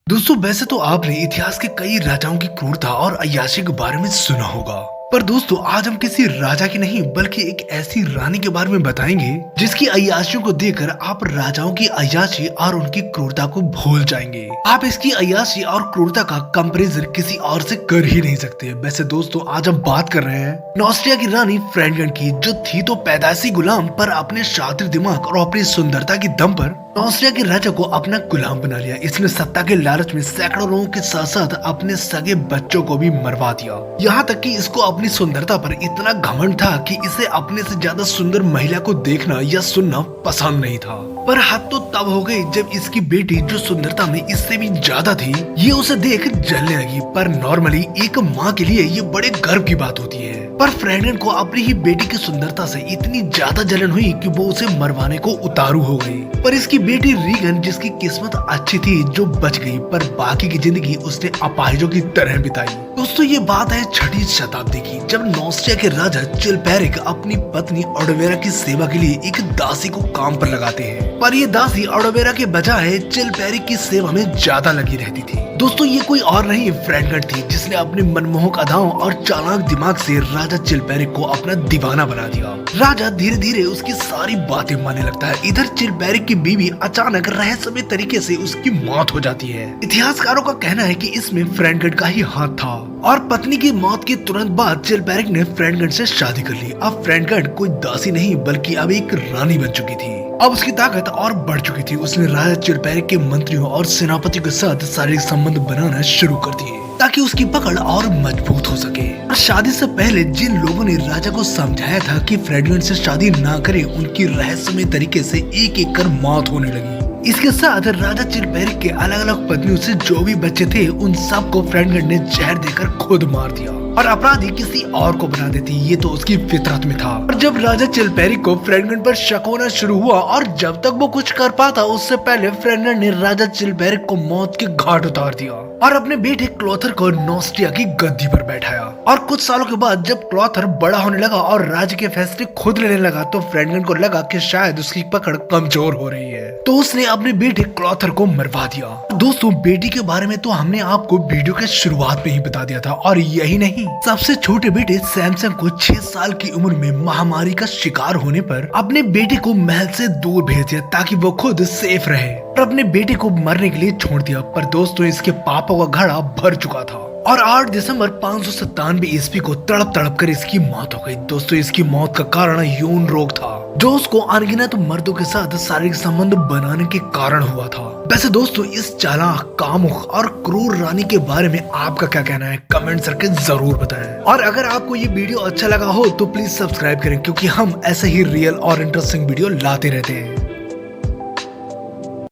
दोस्तों वैसे तो आपने इतिहास के कई राजाओं की क्रूरता और अय्याशी के बारे में सुना होगा, पर दोस्तों आज हम किसी राजा की नहीं बल्कि एक ऐसी रानी के बारे में बताएंगे जिसकी अय्याशियों को देखकर आप राजाओं की अय्याशी और उनकी क्रूरता को भूल जाएंगे। आप इसकी अय्याशी और क्रूरता का कंपैरिजन किसी और से कर ही नहीं सकते। वैसे दोस्तों आज हम बात कर रहे हैं नॉस्ट्रिया की रानी फ्रेडगन की, जो थी तो पैदाइशी गुलाम, पर अपने शातिर दिमाग और अपनी सुंदरता की दम पर नॉस्ट्रिया के राजा को अपना गुलाम बना लिया। इसने सत्ता के लालच में सैकड़ों लोगों के साथ साथ अपने सगे बच्चों को भी मरवा दिया। यहाँ तक कि इसको अपनी सुंदरता पर इतना घमंड था कि इसे अपने से ज्यादा सुंदर महिला को देखना या सुनना पसंद नहीं था। पर हद तो तब हो गई जब इसकी बेटी, जो सुंदरता में इससे भी ज्यादा थी, ये उसे देख जलने लगी। पर नॉर्मली एक माँ के लिए ये बड़े गर्व की बात होती है, पर फ्रेडगन को अपनी ही बेटी की सुंदरता से इतनी ज्यादा जलन हुई कि वो उसे मरवाने को उतारू हो गई। पर इसकी बेटी रीगन, जिसकी किस्मत अच्छी थी, जो बच गई, पर बाकी की जिंदगी उसने अपाहिजों की तरह बिताई। दोस्तों ये बात है 6वीं शताब्दी की, जब नॉस्ट्रिया के राजा चिलपेरिक अपनी पत्नी ओडोवेरा की सेवा के लिए एक दासी को काम पर लगाते हैं। पर ये दासी ओडोवेरा के बजाय चिलपेरिक की सेवा में ज्यादा लगी रहती थी। दोस्तों ये कोई और नहीं फ्रेडगन थी, जिसने अपने मनमोहक अदाओं और चालाक दिमाग से राजा चिलपेरिक को अपना दीवाना बना दिया। राजा धीरे धीरे उसकी सारी बातें मानने लगता है। इधर चिलपेरिक की बीवी अचानक रहस्यमय तरीके से उसकी मौत हो जाती है। इतिहासकारों का कहना है कि इसमें फ्रेडगन का ही हाथ था, और पत्नी की मौत के तुरंत बाद चिलपेरिक ने फ्रेडगन से शादी कर ली। अब फ्रेडगन कोई दासी नहीं बल्कि अब एक रानी बन चुकी थी। अब उसकी ताकत और बढ़ चुकी थी। उसने राजा चिलपेरिक के मंत्रियों और सेनापति के साथ शारीरिक संबंध बनाना शुरू कर दिए ताकि उसकी पकड़ और मजबूत हो सके। और शादी से पहले जिन लोगों ने राजा को समझाया था कि फ्रेडगन से शादी ना करे, उनकी रहस्यमय तरीके से एक एक कर मौत होने लगी। इसके साथ राजा चिलपेरिक के अलग अलग पत्नियों से जो भी बच्चे थे, उन सबको फ्रेडगन ने जहर देकर खुद मार दिया और अपराधी किसी और को बना देती। ये तो उसकी फितरत में था। और जब राजा चिलपेरिक को फ्रेडगन पर शक होना शुरू हुआ, और जब तक वो कुछ कर पाता उससे पहले फ्रेडगन ने राजा चिलपेरिक को मौत के घाट उतार दिया और अपने बेटे क्लोथर को नॉस्ट्रिया की गद्दी पर बैठाया। और कुछ सालों के बाद जब क्लोथर बड़ा होने लगा और राज्य के फैसले खुद लेने लगा, तो फ्रेडगन को लगा कि शायद उसकी पकड़ कमजोर हो रही है, तो उसने अपने बेटे क्लोथर को मरवा दिया। दोस्तों बेटी के बारे में तो हमने आपको वीडियो के शुरुआत में ही बता दिया था। और यही नहीं, सबसे छोटे बेटे सैमसन को 6 साल की उम्र में महामारी का शिकार होने पर अपने बेटे को महल से दूर भेज दिया ताकि वो खुद सेफ रहे, और अपने बेटे को मरने के लिए छोड़ दिया। पर दोस्तों इसके पापों का घड़ा भर चुका था, और 8 दिसंबर 597 ईस्वी को तड़प तड़प कर इसकी मौत हो गई। दोस्तों इसकी मौत का कारण यौन रोग था, जो उसको अनगिनत मर्दों के साथ शारीरिक संबंध बनाने के कारण हुआ था। वैसे दोस्तों इस चालाक, कामुक और क्रूर रानी के बारे में आपका क्या कहना है, कमेंट करके जरूर बताएं। और अगर आपको ये वीडियो अच्छा लगा हो तो प्लीज सब्सक्राइब करें, क्योंकि हम ऐसे ही रियल और इंटरेस्टिंग वीडियो लाते रहते हैं।